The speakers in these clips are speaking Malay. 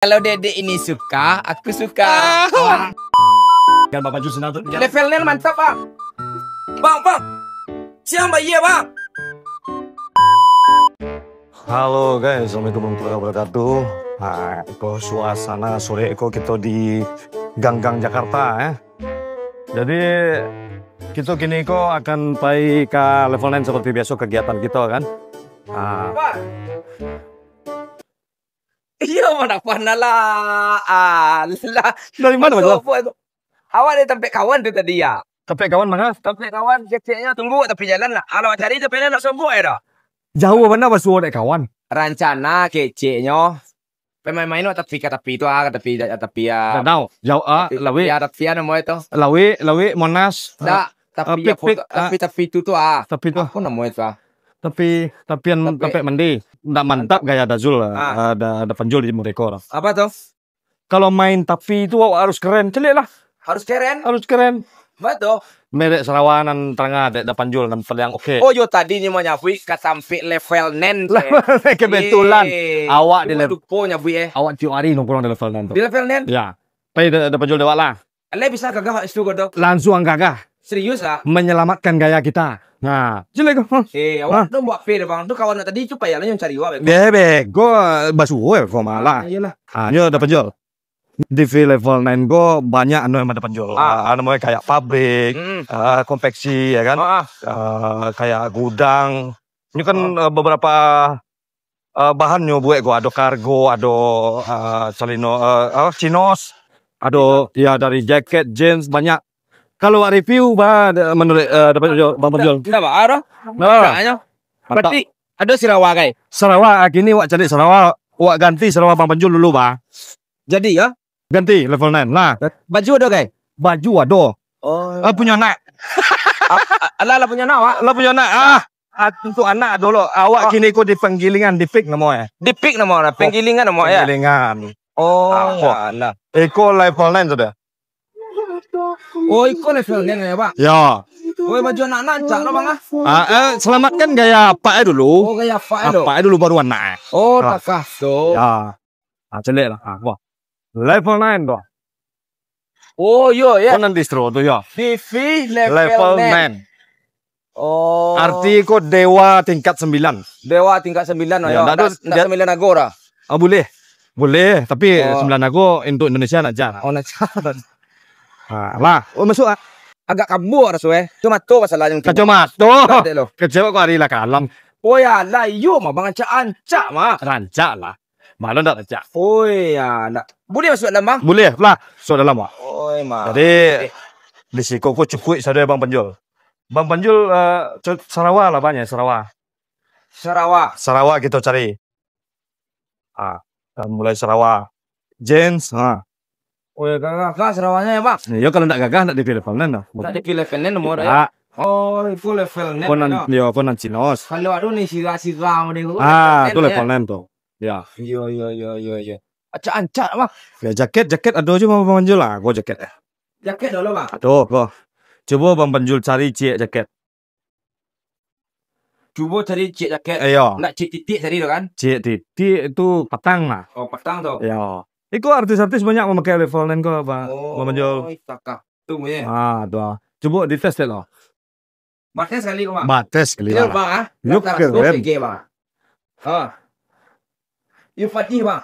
Kalau Dedek ini suka, aku suka. Kan Bapak Jus tuh. Levelnya mantap, Bang. Bang. Siapa iya, Bang? Halo guys, assalamualaikum warahmatullahi wabarakatuh. Nah, itu suasana sore itu kita di gang-gang Jakarta ya. Jadi kita kini kok akan pergi ke level 9 seperti biasa kegiatan kita kan. Nah, Iya, mana lah. dari mana Mas? Awak ada tempat kawan tu tadi ya. Tapi kawan mana? Tempat kawan kecilnya tunggu tapi jalan lah. Kalau cari tapi nak sembuh ya dah. Jauh mana Mas suara kawan? Rencana kecilnya pemain-main tapi itu tapi ya. Tak tahu. Jauh lawi. Ya tapi ya nama itu. Lawi Monas. Tak tapi ya tapi itu tu Tapi tu. Apa nama itu Tapi mandi. Nggak mantap gaya Dazul ada penjual di mereka. Apa tuh? Kalau main tapi itu harus keren, celik lah. Harus keren. Harus keren. Betul. Merek Serawanan terang ada penjual dan yang oke. Oh yo tadi ni mau nyabui ke sampai level 9. Kebetulan awak di level. Lupa nyabui Awak tiap hari nongkrong di level 9 Di tuh. level 9? Ya. Tapi ada penjual dewa lah. Ale bisa gagah itu kau Langsung gagah. Serius ah? Menyelamatkan gaya kita. Nah, jelek kok. Awak tu buat fair bang. Tu kawan tadi tu payah lah yang cari awak. Bebek, gua basuh kok malah. Iyalah. Nyo ada penjual. Di level 9 go banyak yang ada penjual. Namanya kayak pabrik, konveksi ya kan. Kayak gudang. Ini kan beberapa bahannya buat gua ada kargo, ada salino chinos, ada ya dari jaket, jeans banyak. Kalau review menurut dapat Bang penjual. Kenapa? Ada? Makanya. Berarti ada Sarawak guys. Sarawak gini wak cari Sarawak, wak ganti Sarawak Bang penjual dulu bah. Jadi ya? Ganti level 9 lah. Baju ada guys? Baju ada. Oh. Punya anak. Ala punya anak. Lah punya anak. Untuk anak dulu. Awak kini ikut di penggilingan di pick namanya. Di pick namanya. Penggilingan namanya. Penggilingan. Oh. Alah. Eko level 9 sudah. Oh, ikut level 9 ya, Pak? Ya. Oh, baju anak-anak cak lo, Bang Selamatkan gaya apa dulu. Oh, gaya apa dulu. Apa dulu baru anak. Oh, takah tu. Ya. Celik lah. Wah. Level 9 tu. Oh, yo ya. Konan distro tu ya. TV level 9. 9. Oh. Arti ko dewa tingkat 9. Dewa tingkat 9 ya. Nak 9 agora. Boleh. Boleh, tapi 9 aku untuk Indonesia nak jalan. Oh, nak jalan. Lah, masuk agak kabur cuma tu masalahnya. Kacau kecewa kau hari lah kalam. Oh ya lah, yo mah bang ancak mah. Rancak lah. Malu tak rancak. Oh ya, nak. Boleh masuk dalam bang? Boleh lah, masuk dalam mah. Oh mah. Jadi di siko ko cukup saya bang penjual. Bang penjual Sarawak lah banyak Sarawak. Sarawak kita cari. Mulai Sarawak. Jeans, Oh ya gagah Sarawaknya ya bang? Ya kalau nak gagah nak dipilih level 9 dah. Tak dipilih level 9 nomor ya? Oh itu level 9. Ponan Cinos. Kalau ada nih sira-sira ni. Itu level 9 tu. Ya. Yo. Acak bang. Ya jaket ada je bang penjual lah. Gua jaket. Jaket dulu bang. Aduh, gua. Coba bang penjual cari jaket. Coba cari jaket. Iya. Nak titik tadi tu kan? Titik itu petang lah. Oh petang tu. Ya. Itu artis-artis banyak memakai level 9 kok bang. Bang penjual. Oh, takah. Tunggu ya. Tuh. Coba dites deh lo. Bates sekali kok bang. Bates sekali bang. Bang Yuk keren. Yuk Fatih bang.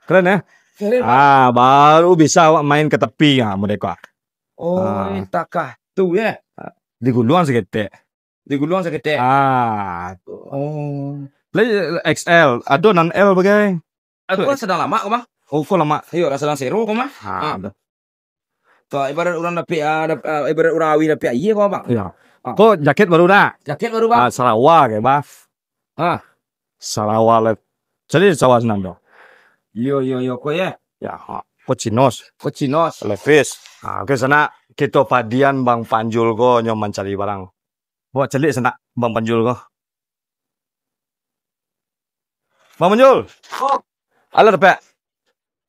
Keren ya? Keren bang. Baru bisa awak main ke tepi mereka. Oh, takah. Tu ya. Di guluan seketek. Oh. XL, ada non L bagai. Aku sedang lama kok bang. Oh, kok lama? Iya, sedang seru kok bang. Tuh, ibarat orang ibarat orang awi dapat iya kok bang. Iya. Kok jaket baru dah? Jaket baru bang. Sarawak ya bang. Sarawak le. Jadi Sarawak senang dong. Yo kok ya. Ya, kok Cinos. Levis. Ke sana kita padian bang Panjul kok nyoman cari barang. Buat celik sana bang Panjul kok. Bang Panjul. Ala dapat.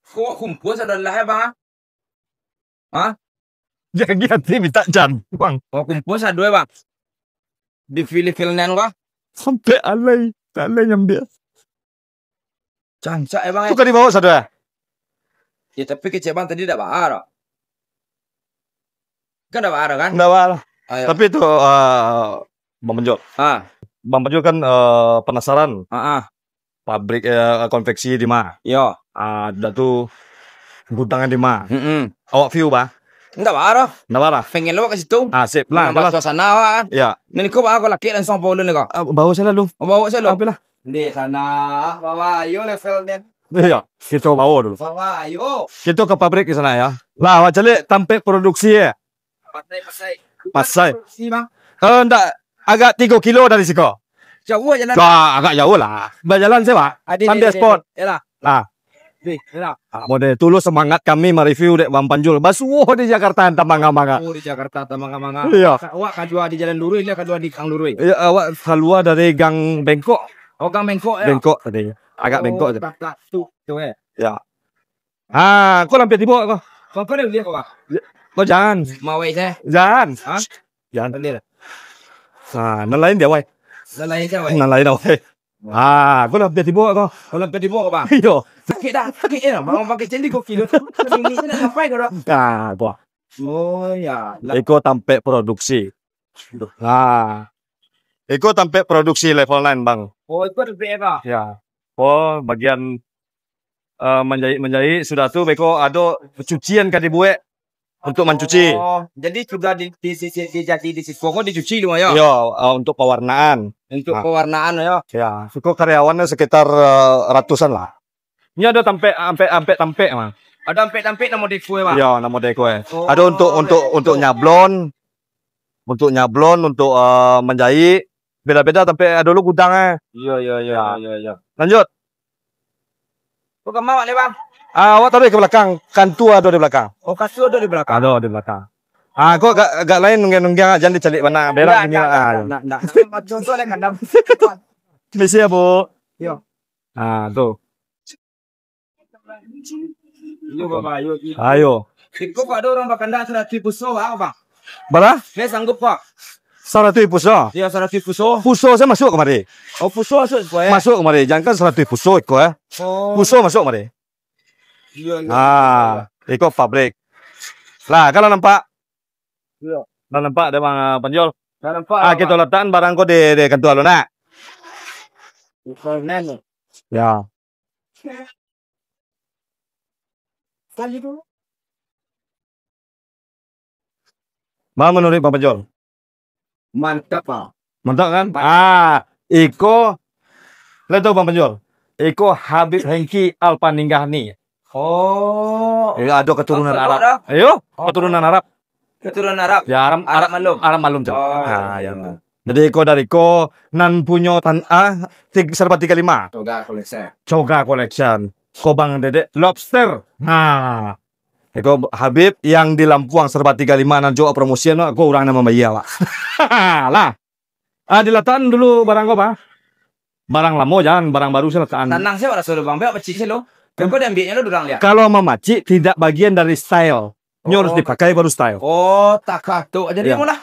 Kok kumpul adalah ya bang? Jadi hati minta jan bang. Oh kumpul dua bang. Di Filipina kok? Sampai alay, tak alay yang dia. Cancak ya bang. Tukar di bawah satu ya? Ya tapi kecil bang tadi tidak bahar. Kan tidak bahar kan? Enggak lah. Ayo. Tapi itu Bang Penjol. Bang Penjol kan penasaran. Pabrik konveksi di mana? Yo. Ada tuh gudangnya di mana? Awak view bah? Enggak bahar. Enggak bahar. Pengen lo ke situ. Sip lah. Kalau suasana kan. Ya. Nanti kau aku laki dan sama Paulo nih kau. Bawa saya lalu. Bawa saya lo. Ambil lah. Di sana bawa ayo levelnya. Iya, kita bawa dulu. Bawa ayo. Kita ke pabrik di sana ya. Lah, awak calik sampai produksi ya. Pasai. Enggak, agak 3 kilo dari sini. Jauh jalan. Agak jauh lah. Berjalan sih, Pak. Sampai spot. Yalah. Lah. Mode tulus semangat kami mereview dek Bang Panjul. Basuh di Jakarta tamang-manga. Oh, di Jakarta tamang-manga. Iya. Awak kadua di Jalan Lurus, dia kadua di Gang Lurus. Iya, awak keluar dari Gang Bengkok. Oh, Gang Bengkok ya. Bengkok tadi. Agak bengkok tadi. Tuh ya. Ya. Kau lampion tiba kau. Kau ada lihat kau? Kau jangan. Mau saya? Jangan. Hah? Jangan. Lihat. Nalain dia, wai. Nalain dia, wai. Nalain dia, wai. Kau lampion tiba kau. Kau lampion tiba kau, Bang. Iya. Sakit dah, sakit ya. Bang pakai cendi kau kilo. Ini nak sampai kau dah. Buah. Oh ya. Iko sampai produksi. Iko sampai produksi level 9, Bang. Oh, itu ada apa? Ya. Oh, bagian menjahit sudah tuh Beko ada pencucian kan dibuat untuk mencuci. Oh, jadi sudah di siswa kau dicuci dulu ya? Iya, untuk pewarnaan. Untuk pewarnaan ya? Ya, suku karyawannya sekitar ratusan lah. Ini ada tampe, Mang. Ada tampe nama deku ya, Bang? Iya, nama deku ya. Oh, ada untuk nyablon, untuk menjahit. Beda-beda tampe ada dulu gudangnya. Iya. Lanjut. Kau mau nih, Bang? Awak taruh ke belakang. Kantu ada di belakang. Oh, kasur ada di belakang. Ada di belakang. Kok gak lain nungging jangan dicalik mana berak ini. Enggak. Contohnya kadang. Misi ya, Bu. Yo. Tuh. Yo, Bapak, ayo. Ayo. Kau ada orang bakal dah 100 puso, Bang. Berapa? Saya sanggup, Pak. 100 puso. Iya, 100 puso. Puso saya masuk kemari. Oh, puso masuk ya. Masuk kemari. Jangan kan 100 puso iko ya. Puso masuk kemari. Iya. Iko pabrik. Lah, kalau nampak. Iya. Kalau nampak ada Bang Panjol. Dah nampak. Kita letakkan barang kau di kantu alun Ya. Kali dulu. Bang menurut Bang Panjol. Mantap, Pak. Mantap kan? Iko. Lihat tuh Bang Penjol. Iko Habib Hengki Alpaninggahni. Oh. Ada keturunan Arab. Ayo, keturunan Arab. Keturunan Arab. Ya, Arab malum. Arab malum, Cok. Ya. Jadi Iko dari Iko nan punya serba 35. Coga collection. Ko Bang Dedek Lobster. Iko Habib yang di Lampuang serba 35 nan juga promosian aku orang nama Mbak Pak. Lah. Diletakkan dulu barang kau, Pak. Barang lama jangan barang baru saya letakkan. Tenang sih, suruh Bang Bek pecik lo. Kau diambilnya lo durang lihat. Kalau memacik tidak bagian dari style. Ini harus dipakai baru style. Oh, tak tuh. Jadi ya. Mula.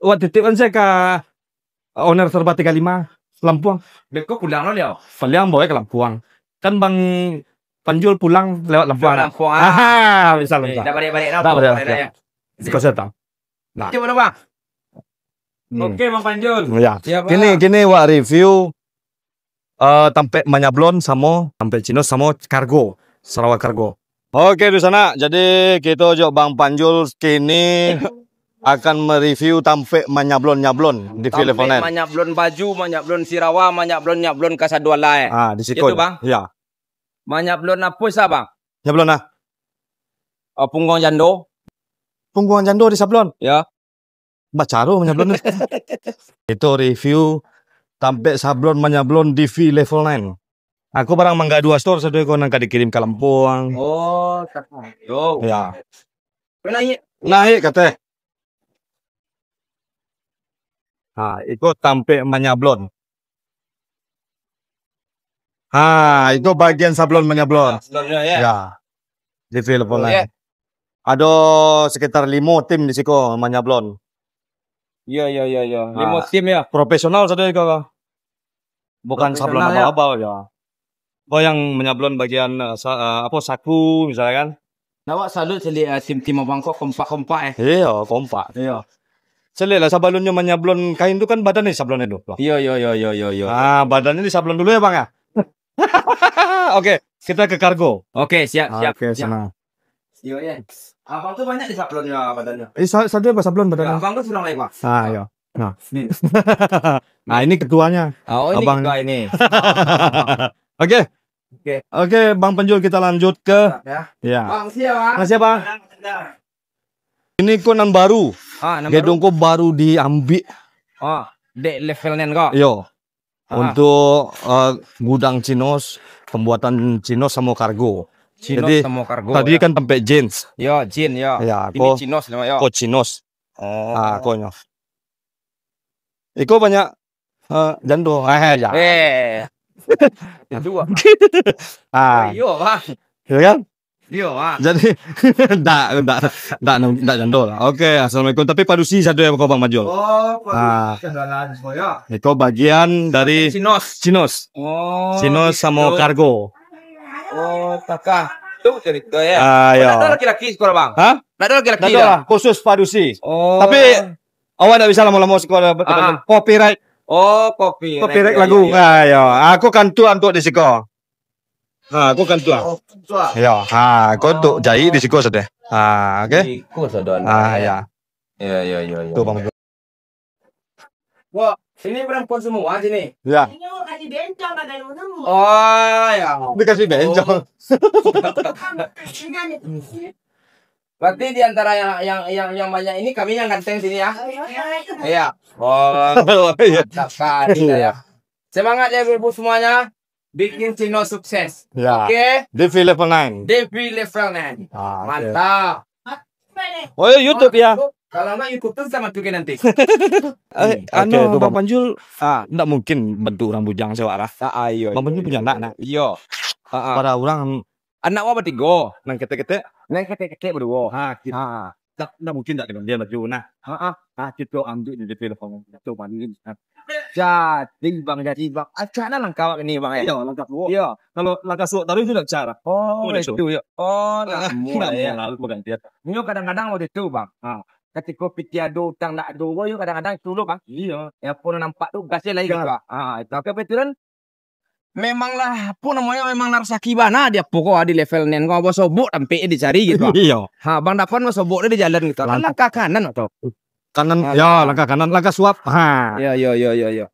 Wak titipkan saya ke owner serba 35 Lampuang. Beko pulang lo dia. Pulang bawa ke Lampuang. Kan Bang Panjul pulang lewat Lampuang. Bisa. Dapat balik. Kau saya tahu. Nah. Coba Bang. Oke, Bang Panjul. Ya. Gini wak review tampe Manyablon sama tampe Cino sama kargo. Sarawak kargo. Oke di sana. Jadi kita juga Bang Panjul kini akan mereview tampe Manyablon di film online. Manyablon baju, Manyablon Sirawa, Manyablon Kasadualai. Di situ, Bang. Ya. Manyablon apa sih, Bang? Nyablon Punggung jando. Punggung jando di sablon. Ya. Bacaro menyablon. Itu review tampe sablon menyablon di V level 9. Aku barang mangga 2 store sedoi ko nang dikirim ke Lampuang. Oh, yo. Ya. Naik kate. Itu tampe menyablon. Itu bagian sablon menyablon. Ya. Di V level 9. Ada sekitar 5 tim di siko menyablon. Iya. 5 tim ya. Profesional saudara kau. Bukan sablon apa-apa ya. Oh, yang menyablon bagian saku misalnya kan? Nawak salut celi tim abang kok kompak-kompak Iya, kompak. Iya. Celik lah sablonnya menyablon kain itu kan badannya sablon itu. Iya. Ah, badannya disablon dulu ya, Bang ya. Oke, kita ke kargo. Oke, siap. Oke, sana. Iya ya. Abang tuh banyak di sablonnya badannya. Satu apa sablon badannya? Abang tuh sudah lagi, Pak. Ah, iya. Nah, ini. Nah, ini ketuanya. Oh, ini Abang ketua ini. Oke, Bang Penjul kita lanjut ke ya. Bang, siap, Bang. Makasih, Bang. Ini konan baru. Gedung ko baru diambil. Oh, dek levelnya kok. Yo. Untuk gudang Cinos, pembuatan Cinos sama kargo. Cinos sama kargo. Tadi kan tempe jeans. Yo, jin yo. Ya, ini Cinos namanya yo. Ko Cinos. Konyo. Iko banyak jando. Ya. Itu Bang. Iya, Bang. Ya kan? Iya, Bang. Jadi enggak jando lah. Oke, assalamualaikum. Tapi padusi satu ya Bang Majul. Oh, kendaraan saya. Itu bagian dari Cinos. Oh. Cinos sama kargo. Oh, kakak. Tuh cerita ya. Iya. Ada laki-laki sekolah, Bang. Hah? Ada laki-laki. Ada khusus padusi. Oh. Tapi awak enggak bisa lama-lama sekolah copyright. Oh, copyright lagu. Ayo, aku kan tuan untuk di siko. Aku kan tuan. Ya, aku untuk jahit di siko sudah. Oke. Siko sudah. Ya. Ya. Tuh Bang. Wah, ini perempuan semua sini. Ya. Ini mau kasih bencong kagak nemu. Oh, ya. Dikasih bencong. Berarti di antara yang banyak ini kami yang ganteng sini ya. Iya. Oh, mantap sekali ya. Semangat ya ibu semuanya. Bikin Cino sukses. Ya. Oke. Devi level 9. Devi level 9. Mantap. Oh, YouTube ya. Kalau nggak YouTube tuh sama tuh nanti. Oke, itu Bang Panjul. Enggak mungkin bentuk orang bujang sewara. Ayo. Bang Panjul punya anak. Iya. Pada orang anak apa bertiga? nang kete-kete. Neng kete berdua. Enggak mungkin enggak dengan dia maju. Nah, kita ambil di telepon itu mandiri. Jadi Bang, acana lengkap ini Bang ya. Iya, lengkap. Iya. Kalau langkah suat tadi sudah cara. Oh, itu ya. Oh, mulai ya. Lalu berganti. Ini kadang-kadang waktu itu Bang. Ketika piti ada utang nak dua yo kadang-kadang dulu Bang. Iya. Ya pun nampak tuh gasnya lagi gitu. Itu kebetulan memanglah apa namanya memang narsaki bana dia pokok di level nen kau bawa sobok sampai dicari gitu. Iya. Bang Dapan bawa sobok di jalan gitu. Langkah kanan atau kanan ya, langkah kanan, langkah suap. Iya.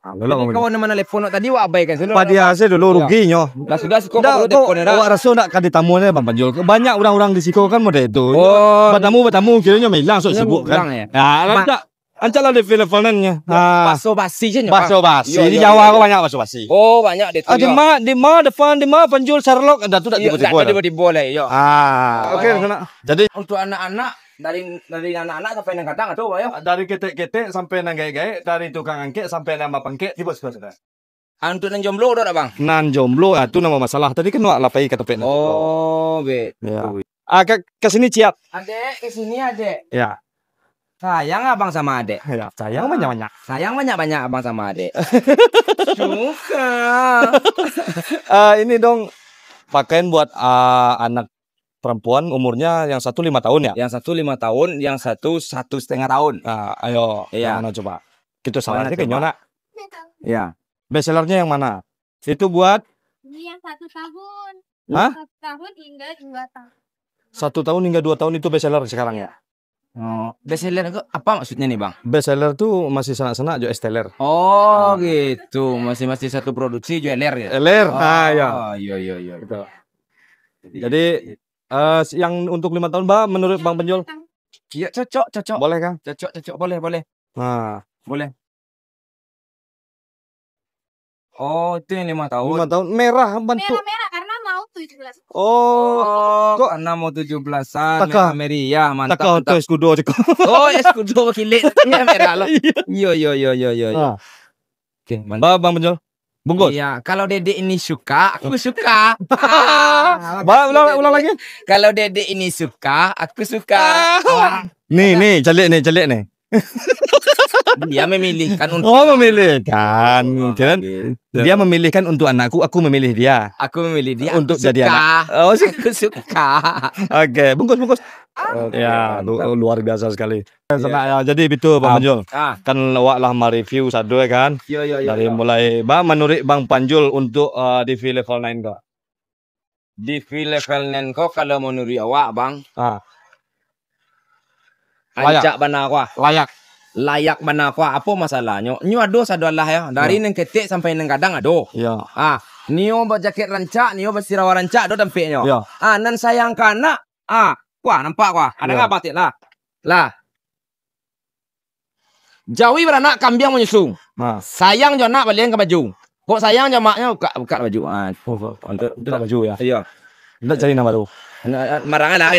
Lalu kawan mana telepon tadi wa abaikan dulu. Pada hasil dulu ruginya. Lah sudah kok perlu telepon dah. Awak rasa nak kadi tamunya Bang Panjul. Banyak orang-orang di siko kan model itu. Oh. Bertamu kiranya hilang sok sebut kan. Ya, ancalah di teleponannya. Baso basi je. Baso basi. Di Jawa kok banyak baso basi. Oh, banyak di tu. Di ma depan di ma Panjul Sherlock ada tu tak tiba-tiba boleh. Yo. Oke, sana. Jadi untuk anak-anak dari anak-anak sampai nang kadang atau ya. Dari ketek-ketek sampai nang gae-gae, dari tukang angkek sampai nama pengkek, tiba sudah. Untuk nan jomblo udah Bang. Nan jomblo itu nama masalah. Tadi kan wak lapai kata pek. Oh, ya. Ke sini Ciat. Adek, ke sini Adek. Ya. Sayang Abang sama Adek. Ya, sayang banyak-banyak. Sayang banyak-banyak Abang sama Adek. Suka. Ini dong pakaian buat anak perempuan umurnya yang 5 tahun ya? Yang 5 tahun, yang 1 1,5 tahun. Ayo, iya. Yang mana coba? Kita salahnya ke Nyona. Iya. Bestsellernya yang mana? Itu buat? Yang 1 tahun. Hah? 1 tahun hingga 2 tahun. 1 tahun hingga 2 tahun itu bestseller sekarang ya? Oh, bestseller itu apa maksudnya nih Bang? Bestseller tuh masih senak-senak jo esteller. Oh, gitu. Masih satu produksi jo eler ya? Eler. Ya. Oh, iya. Gitu. Jadi yang untuk 5 tahun, Mbak, menurut Bang Penjul? Iya, cocok. Boleh, Kang? Cocok, boleh. Nah, boleh. Oh, itu yang 5 tahun. 5 tahun merah bentuk. Merah karena mau 17. Oh, kok karena mau 17-an. Taka. Meria, mantap. Taka untuk eskudo ceko. Oh, eskudo kilik. Ya merah loh. Iya. Oke, mantap. Bang Penjul. Bungkus. Iya, kalau Dedek ini suka, aku suka. Ulang lagi. Kalau Dedek ini suka, aku suka. Nih, celik nih. Dia memilihkan untuk Oh, memilihkan. Kirain gitu. dia memilihkan untuk anakku, aku memilih dia. Aku memilih dia Untuk aku jadi suka. anak. Oh, sih. Aku suka. Oke, bungkus. Oke, Ya, mantap. luar biasa sekali. Senang ya. Jadi itu Bang Panjul. Ah, Kan awak lah mereview satu ya kan. yo. Dari mulai Bang menurut Bang Panjul untuk di V level 9 kok. Di V level Nenko kalau menurut awak bang, Layak. ancak bana aku, Layak. layak bana aku. Apa masalahnya? Nyu ado sadalah ya. Dari neng ketik sampai neng kadang ado. Ya. Nio berjaket rancak, nio bersirawa rancak do tempeknya. Ya. Nan sayang kanak. Wah nampak wah. Ada Ya. ngapa tik lah. Lah. Jawi beranak kambing menyusung. Nah, Sayang jo nak balian ke baju. Kok sayang jo maknya buka baju. Untuk itu baju ya. iya. Tidak cari nama baru. Marangan lah.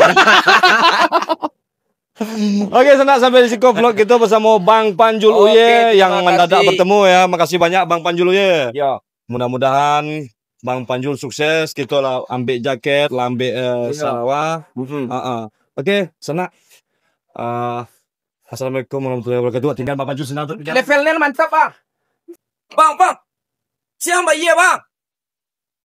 Oke, senang sampai di situ vlog kita bersama Bang Panjul Oke, Uye yang terima mendadak kasih. bertemu ya. Makasih banyak Bang Panjul Uye. Yo. Mudah-mudahan Bang Panjul sukses. Kita lah ambil jaket, lah ambil sarawak. Oke, senang. Assalamualaikum warahmatullahi wabarakatuh. Tinggal Bang Panjul senang tuh. Levelnya mantap bang. Bang. Siapa iya bang?